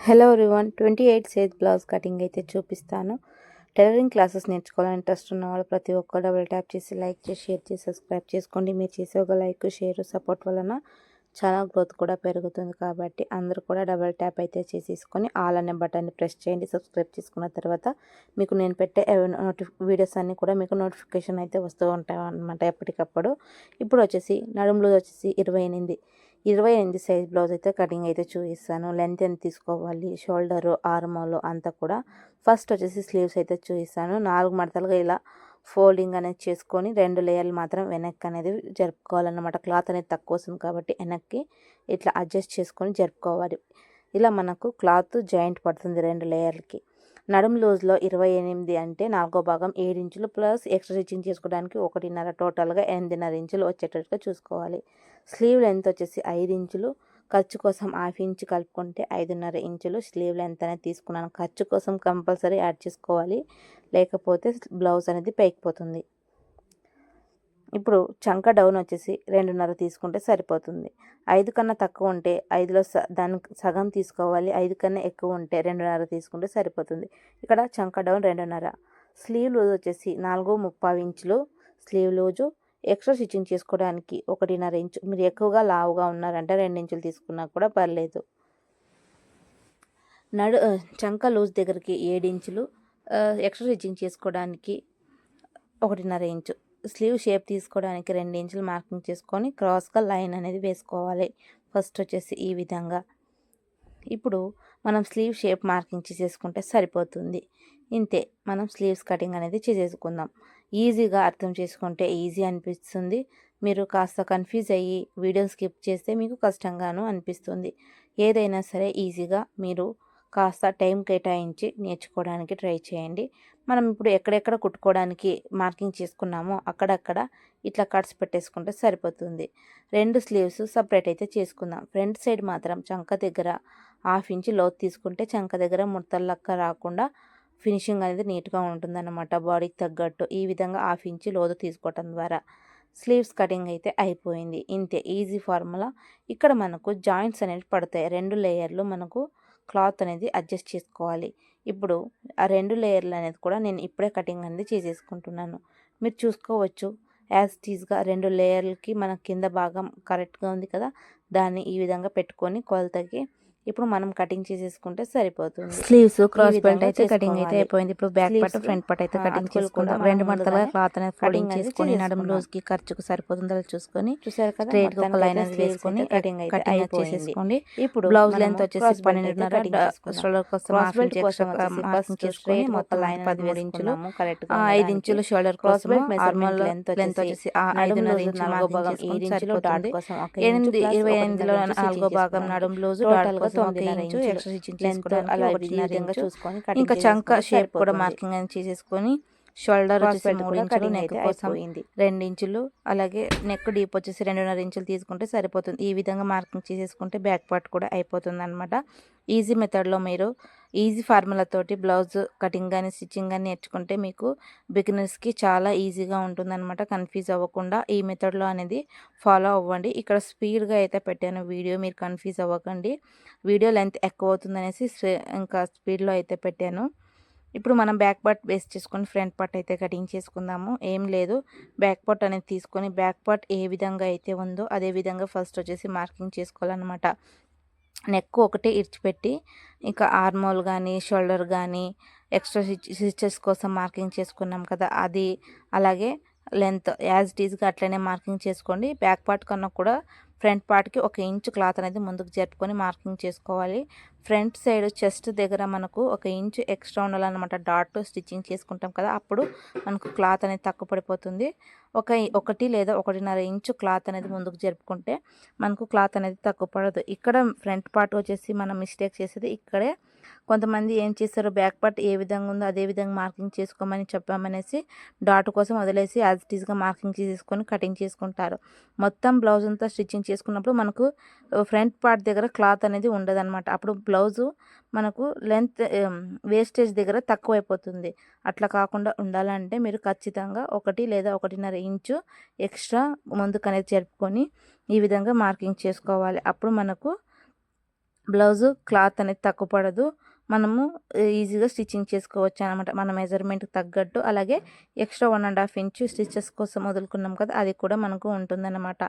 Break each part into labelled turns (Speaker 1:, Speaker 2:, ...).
Speaker 1: Hello everyone 28 size blouse cutting అయితే చూపిస్తాను. Tailoring classes నేర్చుకోవాలని ఇంట్రెస్ట్ ఉన్న వాళ్ళు ప్రతి ఒక్కరు డబుల్ ట్యాప్ చేసి లైక్ చేసి షేర్ చేసి సబ్స్క్రైబ్ చేసుకోండి. మీరు చేసే ఒక లైక్ షేర్ సపోర్ట్ వలన ఛానల్ గ్రోత్ కూడా పెరుగుతుంది కాబట్టి అందరూ కూడా డబుల్ ట్యాప్ అయితే చేసేసుకొని ఆల్ అనే బటన్ని ప్రెస్ చేయండి. సబ్స్క్రైబ్ చేసుకున్న తర్వాత మీకు నేను పెట్టే వీడియోస్ అన్నీ కూడా మీకు నోటిఫికేషన్ అయితే వస్తూ ఉంటాయి అన్నమాట ఎప్పటికప్పుడు. ఇప్పుడు వచ్చేసి నడుములో వచ్చేసి 28 సైజ్ బ్లౌజ్ అయితే కటింగ్ అయితే చూపిస్తాను. లెంత్ ఎంత తీసుకోవాలి, షోల్డరు ఆర్మోలు అంతా కూడా. ఫస్ట్ వచ్చేసి స్లీవ్స్ అయితే చూపిస్తాను. 4 మడతలుగా ఇలా ఫోల్డింగ్ అనేది చేసుకొని 2 లేయర్లు మాత్రం వెనక్కి అనేది జరుపుకోవాలన్నమాట. క్లాత్ అనేది తక్కువ వస్తుంది కాబట్టి వెనక్కి ఇట్లా అడ్జస్ట్ చేసుకొని జరుపుకోవాలి. ఇలా మనకు క్లాత్ జాయింట్ పడుతుంది 2 లేయర్లకి. నడుము లూజ్లో 28 అంటే 4వ భాగం 7 ఇంచులు ప్లస్ ఎక్స్ట్రా స్టిచ్చింగ్ చేసుకోవడానికి 1.5 టోటల్గా 8.5 ఇంచులు వచ్చేటట్టుగా చూసుకోవాలి. స్లీవ్ లెంత్ వచ్చేసి 5 ఇంచులు, ఖర్చు కోసం హాఫ్ ఇంచ్ కలుపుకుంటే 5.5 ఇంచులు స్లీవ్ లెంత్ అనేది తీసుకున్నాను. ఖర్చు కోసం కంపల్సరీ యాడ్ చేసుకోవాలి, లేకపోతే బ్లౌజ్ అనేది పైకిపోతుంది. ఇప్పుడు చంక డౌన్ వచ్చేసి 2.5 తీసుకుంటే సరిపోతుంది. 5 కన్నా తక్కువ ఉంటే 5లో దానికి సగం తీసుకోవాలి. 5 కన్నా ఎక్కువ ఉంటే 2.5 తీసుకుంటే సరిపోతుంది. ఇక్కడ చంక డౌన్ 2.5. స్లీవ్ లూజ్ వచ్చేసి 4.35 ఇంచులు స్లీవ్ లూజు. ఎక్స్ట్రా స్టిచ్చింగ్ చేసుకోవడానికి 1.5 ఇంచు. మీరు ఎక్కువగా లావుగా ఉన్నారంటే 2 ఇంచులు తీసుకున్నా కూడా పర్లేదు. చంక లూజ్ దగ్గరికి 7 ఇంచులు, ఎక్స్ట్రా స్టిచ్చింగ్ చేసుకోవడానికి 1.5 ఇంచు. స్లీవ్ షేప్ తీసుకోవడానికి 2 ఇంచులు మార్కింగ్ చేసుకొని క్రాస్గా లైన్ అనేది వేసుకోవాలి. ఫస్ట్ వచ్చేసి ఈ విధంగా. ఇప్పుడు మనం స్లీవ్ షేప్ మార్కింగ్ చేసేసుకుంటే సరిపోతుంది. ఇంతే, మనం స్లీవ్స్ కటింగ్ అనేది చేసేసుకుందాం. ఈజీగా అర్థం చేసుకుంటే ఈజీ అనిపిస్తుంది. మీరు కాస్త కన్ఫ్యూజ్ అయ్యి వీడియో స్కిప్ చేస్తే మీకు కష్టంగాను అనిపిస్తుంది. ఏదైనా సరే ఈజీగా మీరు కాస్త టైం కేటాయించి నేర్చుకోవడానికి ట్రై చేయండి. మనం ఇప్పుడు ఎక్కడెక్కడ కుట్టుకోవడానికి మార్కింగ్ చేసుకున్నామో అక్కడక్కడ ఇట్లా కట్స్ పెట్టేసుకుంటే సరిపోతుంది. 2 స్లీవ్స్ సపరేట్ అయితే చేసుకుందాం. ఫ్రంట్ సైడ్ మాత్రం చంక దగ్గర హాఫ్ ఇంచ్ లోతు తీసుకుంటే చంక దగ్గర ముడతలక్క రాకుండా ఫినిషింగ్ అనేది నీట్గా ఉంటుందన్నమాట. బాడీకి తగ్గట్టు ఈ విధంగా హాఫ్ ఇంచ్ లోతు తీసుకోవటం ద్వారా స్లీవ్స్ కటింగ్ అయితే అయిపోయింది. ఇంతే, ఈజీ ఫార్ములా. ఇక్కడ మనకు జాయింట్స్ అనేవి పడతాయి. 2 లేయర్లు మనకు క్లాత్ అనేది అడ్జస్ట్ చేసుకోవాలి. ఇప్పుడు ఆ 2 లేయర్లు అనేది కూడా నేను ఇప్పుడే కటింగ్ అనేది చేసేసుకుంటున్నాను. మీరు చూసుకోవచ్చు, యాజ్ టీజ్గా 2 లేయర్లకి మన కింద భాగం కరెక్ట్గా ఉంది కదా, దాన్ని ఈ విధంగా పెట్టుకొని కొలతకి ఇప్పుడు మనం కటింగ్ చేసేసుకుంటే సరిపోతుంది. స్లీవ్స్ క్రాస్ బెల్ట్ అయితే కటింగ్ అయితే అయిపోయింది. ఇప్పుడు బ్యాక్ పార్ట్ ఫ్రంట్ పార్ట్ అయితే కటింగ్ చేసుకుందాం. 2 మడతలుగా క్లాత్ అనేది ఫోల్డింగ్ చేసుకొని నడుము లూజ్కి ఖర్చుకు సరిపోతుందో చూసుకొని చూసారు కదా, స్ట్రైట్ గా ఒక లైన్ అనేది వేసుకొని కటింగ్ అయితే చేసేసుకోండి. ఇప్పుడు బ్లౌజ్ లెంత్ వచ్చేసి 12.5, షోల్డర్ కోసం మార్కింగ్ చేసుకొని మొత్తం లైన్ 13 ఇంచులు, 5 ఇంచులు షోల్డర్ కోసం, ఆర్మల్ లెంత్ వచ్చేసి 5.5 ఇంచులు, 4వ భాగం 7 ఇంచులు, డాట్ కోసం 28లో 4వ భాగం నడుము లూజ్, డాట్ కోసం 9.5 ఇంచు ఎక్స్ట్రా స్టిచ్చింగ్ చేసుకోవడానికి అలా విధంగా చూసుకొని ఇంకా చంక షేప్ కూడా మార్కింగ్ అనేది చేసేసుకొని షోల్డర్ వచ్చేసి 3 ఇంచులు, నెక్ కోసం 2 ఇంచులు, అలాగే నెక్ డీప్ వచ్చేసి 2.5 ఇంచులు తీసుకుంటే సరిపోతుంది. ఈ విధంగా మార్కింగ్ చేసేసుకుంటే బ్యాక్ పార్ట్ కూడా అయిపోతుంది అనమాట. ఈజీ మెథడ్లో మీరు ఈజీ ఫార్ములాతోటి బ్లౌజ్ కటింగ్ కానీ స్టిచ్చింగ్ కానీ నేర్చుకుంటే మీకు బిగినర్స్కి చాలా ఈజీగా ఉంటుందన్నమాట. కన్ఫ్యూజ్ అవ్వకుండా ఈ మెథడ్లో అనేది ఫాలో అవ్వండి. ఇక్కడ స్పీడ్గా అయితే పెట్టాను వీడియో, మీరు కన్ఫ్యూజ్ అవ్వకండి. వీడియో లెంత్ ఎక్కువ అవుతుందనేసి ఇంకా స్పీడ్లో అయితే పెట్టాను. ఇప్పుడు మనం బ్యాక్ పార్ట్ బేస్ చేసుకొని ఫ్రంట్ పార్ట్ అయితే కటింగ్ చేసుకుందాము. ఏం లేదు, బ్యాక్ పార్ట్ అనేది తీసుకొని బ్యాక్ పార్ట్ ఏ విధంగా అయితే ఉందో అదే విధంగా ఫస్ట్ వచ్చేసి మార్కింగ్ చేసుకోవాలన్నమాట. నెక్ ఒకటి ఇడిచిపెట్టి ఇంకా ఆర్మోల్ కానీ షోల్డర్ కానీ ఎక్స్ట్రా స్టిచెస్ కోసం మార్కింగ్ చేసుకున్నాం కదా అది, అలాగే లెంత్ యాజ్ ఇట్ ఈజ్గా అట్లనే మార్కింగ్ చేసుకోండి. బ్యాక్ పార్ట్ కన్నా కూడా ఫ్రంట్ పార్ట్కి 1 ఇంచు క్లాత్ అనేది ముందుకు జరుపుకొని మార్కింగ్ చేసుకోవాలి. ఫ్రంట్ సైడ్ చెస్ట్ దగ్గర మనకు 1 ఇంచు ఎక్స్ట్రా ఉండాలన్నమాట. డాట్ స్టిచ్చింగ్ చేసుకుంటాం కదా, అప్పుడు మనకు క్లాత్ అనేది తక్కువ పడిపోతుంది. 1 లేదా 1.5 ఇంచు క్లాత్ అనేది ముందుకు జరుపుకుంటే మనకు క్లాత్ అనేది తక్కువ పడదు. ఇక్కడ ఫ్రంట్ పార్ట్ వచ్చేసి మనం మిస్టేక్ చేసేది ఇక్కడే. కొంతమంది ఏం చేస్తారు, బ్యాక్ పార్ట్ ఏ విధంగా ఉందో అదే విధంగా మార్కింగ్ చేసుకోమని చెప్పామనేసి డాట్ కోసం వదిలేసి యాజ్ ఇట్ ఈస్గా మార్కింగ్ చేసేసుకొని కటింగ్ చేసుకుంటారు. మొత్తం బ్లౌజ్ అంతా స్టిచ్చింగ్ చేసుకున్నప్పుడు మనకు ఫ్రంట్ పార్ట్ దగ్గర క్లాత్ అనేది ఉండదన్నమాట. అప్పుడు బ్లౌజు మనకు లెంత్ వేస్టేజ్ దగ్గర తక్కువ అయిపోతుంది. అట్లా కాకుండా ఉండాలంటే మీరు ఖచ్చితంగా 1 లేదా 1.5 ఇంచు ఎక్స్ట్రా ముందుకు అనేది జరుపుకొని ఈ విధంగా మార్కింగ్ చేసుకోవాలి. అప్పుడు మనకు బ్లౌజు క్లాత్ అనేది తక్కువ పడదు. మనము ఈజీగా స్టిచ్చింగ్ చేసుకోవచ్చు అనమాట. మన మెజర్మెంట్‌కి తగ్గట్టు. అలాగే ఎక్స్ట్రా 1½ ఇంచు స్టిచెస్ కోసం వదులుకున్నాం కదా! అది కూడా మనకు ఉంటుందన్నమాట.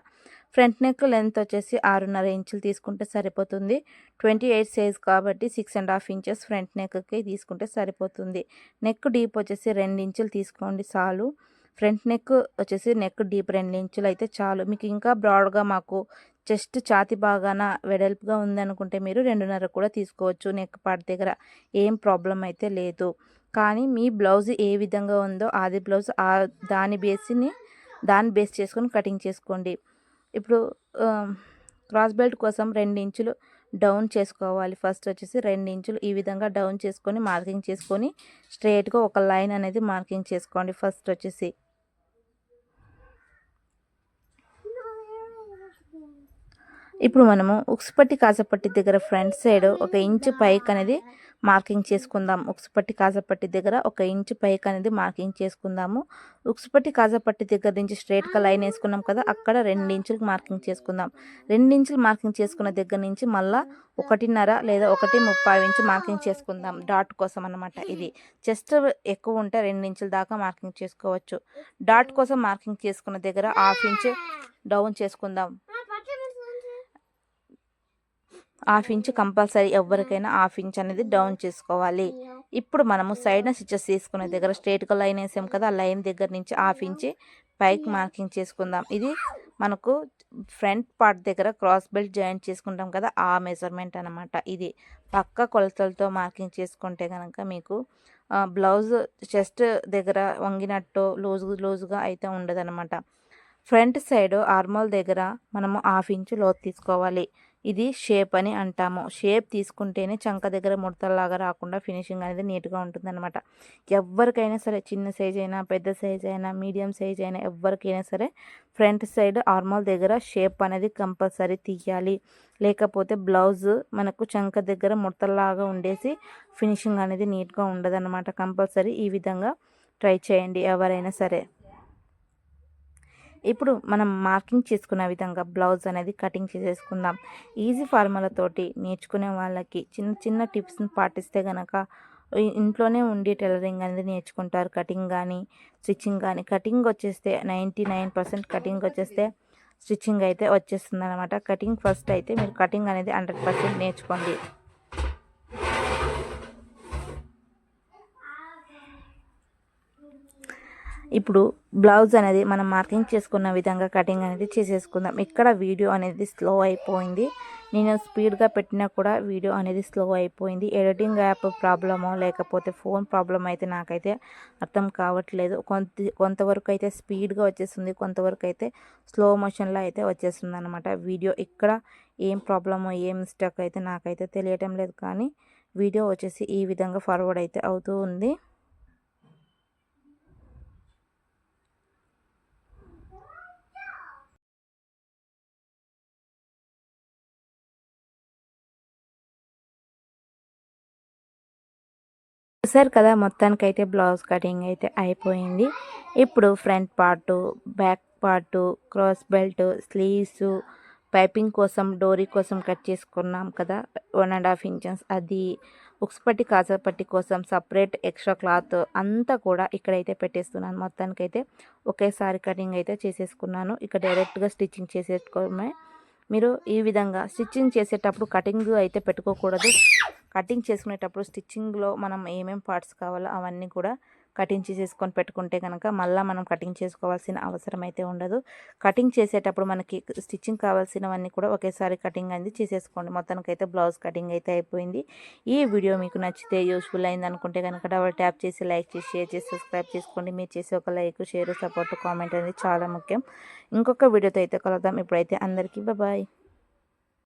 Speaker 1: ఫ్రంట్ నెక్ లెంత్ వచ్చేసి 6½ ఇంచులు తీసుకుంటే సరిపోతుంది. 28 సైజ్ కాబట్టి 6½ ఇంచెస్ ఫ్రంట్ నెక్‌కి తీసుకుంటే సరిపోతుంది. నెక్ డీప్ వచ్చేసి 2 ఇంచులు తీసుకోండి చాలు. ఫ్రంట్ నెక్ వచ్చేసి నెక్ డీప్ 2 ఇంచులు అయితే చాలు. మీకు ఇంకా బ్రాడ్‌గా మాకు చెస్ట్ ఛాతీ భాగాన వెడల్పుగా ఉందనుకుంటే మీరు 2½ కూడా తీసుకోవచ్చు. నెక్ పార్ట్ దగ్గర ఏం ప్రాబ్లం అయితే లేదు. కానీ మీ బ్లౌజ్ ఏ విధంగా ఉందో అది బ్లౌజ్ దాని బేస్ చేసుకొని కటింగ్ చేసుకోండి. ఇప్పుడు క్రాస్ బెల్ట్ కోసం 2 ఇంచులు డౌన్ చేసుకోవాలి. ఫస్ట్ వచ్చేసి 2 ఇంచులు ఈ విధంగా డౌన్ చేసుకొని మార్కింగ్ చేసుకొని స్ట్రెయిట్‌గా ఒక లైన్ అనేది మార్కింగ్ చేసుకోండి. ఫస్ట్ వచ్చేసి ఇప్పుడు మనము ఉక్సుపట్టి కాజపట్టి దగ్గర ఫ్రంట్ సైడ్ 1 ఇంచు పైకి అనేది మార్కింగ్ చేసుకుందాం. ఉక్సుపట్టి కాజపట్టి దగ్గర 1 ఇంచు పైకి అనేది మార్కింగ్ చేసుకుందాము. ఉక్సుపట్టి కాజపట్టి దగ్గర నుంచి స్ట్రైట్‌గా లైన్ వేసుకున్నాం కదా! అక్కడ 2 ఇంచులకు మార్కింగ్ చేసుకుందాం. 2 ఇంచులు మార్కింగ్ చేసుకున్న దగ్గర నుంచి మళ్ళా 1½ లేదా 1.35 ఇంచు మార్కింగ్ చేసుకుందాం. డాట్ కోసం అన్నమాట ఇది. చెస్ట్ ఎక్కువ ఉంటే 2 ఇంచుల దాకా మార్కింగ్ చేసుకోవచ్చు. డాట్ కోసం మార్కింగ్ చేసుకున్న దగ్గర 1/2 ఇంచు డౌన్ చేసుకుందాం. 1/2 ఇంచు కంపల్సరీ ఎవరికైనా 1/2 ఇంచ్ అనేది డౌన్ చేసుకోవాలి. ఇప్పుడు మనము సైడ్న స్టిచెస్ తీసుకునే దగ్గర స్ట్రైట్‌గా లైన్ వేసాం కదా! ఆ లైన్ దగ్గర నుంచి 1/2 ఇంచు పైకి మార్కింగ్ చేసుకుందాం. ఇది మనకు ఫ్రంట్ పార్ట్ దగ్గర క్రాస్ బెల్ట్ జాయింట్ చేసుకుంటాం కదా! ఆ మెజర్మెంట్ అనమాట. ఇది పక్కా కొలతలతో మార్కింగ్ చేసుకుంటే కనుక మీకు బ్లౌజ్ చెస్ట్ దగ్గర వంగినట్టు లూజుగా అయితే ఉండదనమాట. ఫ్రంట్ సైడ్ ఆర్మోల్ దగ్గర మనము 1/2 ఇంచు లోతు తీసుకోవాలి. ఇది షేప్ అని అంటాము. షేప్ తీసుకుంటేనే చంక దగ్గర ముడతల్లాగా రాకుండా ఫినిషింగ్ అనేది నీట్గా ఉంటుందన్నమాట. ఎవరికైనా సరే చిన్న సైజ్ అయినా పెద్ద సైజ్ అయినా మీడియం సైజ్ అయినా ఎవరికైనా సరే ఫ్రంట్ సైడ్ ఆర్మోల్ దగ్గర షేప్ అనేది కంపల్సరీ తీయాలి. లేకపోతే బ్లౌజ్ మనకు చంక దగ్గర ముడతల్లాగా ఉండేసి ఫినిషింగ్ అనేది నీట్గా ఉండదన్నమాట. కంపల్సరీ ఈ విధంగా ట్రై చేయండి ఎవరైనా సరే. ఇప్పుడు మనం మార్కింగ్ చేసుకున్న విధంగా బ్లౌజ్ అనేది కటింగ్ చేసేసుకుందాం. ఈజీ ఫార్ములాతోటి నేర్చుకునే వాళ్ళకి చిన్న చిన్న టిప్స్ని పాటిస్తే కనుక ఇంట్లోనే ఉండి టైలరింగ్ అనేది నేర్చుకుంటారు. కటింగ్ కానీ స్టిచ్చింగ్ కానీ కటింగ్ వచ్చేస్తే 99% కటింగ్ వచ్చేస్తే స్టిచ్చింగ్ అయితే వచ్చేస్తుంది అనమాట. కటింగ్ ఫస్ట్ అయితే మీరు కటింగ్ అనేది 100% నేర్చుకోండి. ఇప్పుడు బ్లౌజ్ అనేది మనం మార్కింగ్ చేసుకున్న విధంగా కటింగ్ అనేది చేసేసుకుందాం. ఇక్కడ వీడియో అనేది స్లో అయిపోయింది. నేను స్పీడ్గా పెట్టినా కూడా వీడియో అనేది స్లో అయిపోయింది. ఎడిటింగ్ యాప్ ప్రాబ్లమో లేకపోతే ఫోన్ ప్రాబ్లం అయితే నాకైతే అర్థం కావట్లేదు. కొంతవరకు అయితే స్పీడ్గా వచ్చేస్తుంది, కొంతవరకు అయితే స్లో మోషన్లో అయితే వచ్చేస్తుంది అనమాట. వీడియో ఇక్కడ ఏం ప్రాబ్లమో ఏం మిస్టేక్ అయితే నాకైతే తెలియటం లేదు. కానీ వీడియో వచ్చేసి ఈ విధంగా ఫార్వర్డ్ అయితే అవుతూ ఉంది. చూసారు కదా, మొత్తానికైతే బ్లౌజ్ కటింగ్ అయితే అయిపోయింది. ఇప్పుడు front part, back part, cross belt, sleeves, piping కోసం డోరీ కోసం కట్ చేసుకున్నాం కదా 1½ ఇంచెస్, అది ఉక్సుపట్టి కాజాపట్టి కోసం సపరేట్ ఎక్స్ట్రా క్లాత్ అంతా కూడా ఇక్కడైతే పెట్టేస్తున్నాను. మొత్తానికైతే ఒకేసారి కటింగ్ అయితే చేసేసుకున్నాను. ఇక డైరెక్ట్గా స్టిచ్చింగ్ చేసేసుకోవడమే. మీరు ఈ విధంగా స్టిచ్చింగ్ చేసేటప్పుడు కటింగ్ అయితే పెట్టుకోకూడదు. కటింగ్ చేసుకునేటప్పుడు స్టిచ్చింగ్లో మనం ఏమేమి పార్ట్స్ కావాలో అవన్నీ కూడా కటింగ్ చేసేసుకొని పెట్టుకుంటే కనుక మళ్ళీ మనం కటింగ్ చేసుకోవాల్సిన అవసరం అయితే ఉండదు. కటింగ్ చేసేటప్పుడు మనకి స్టిచ్చింగ్ కావాల్సినవన్నీ కూడా ఒకేసారి కటింగ్ అనేది చేసేసుకోండి. మొత్తానికైతే బ్లౌజ్ కటింగ్ అయితే అయిపోయింది. ఈ వీడియో మీకు నచ్చితే యూస్ఫుల్ అయింది అనుకుంటే కనుక డబల్ ట్యాప్ చేసి లైక్ చేసి షేర్ చేసి సబ్స్క్రైబ్ చేసుకోండి. మీరు చేసే ఒక లైక్, షేర్, సపోర్ట్, కామెంట్ అనేది చాలా ముఖ్యం. ఇంకొక వీడియోతో అయితే కలుద్దాం. ఇప్పుడైతే అందరికీ బాయ్.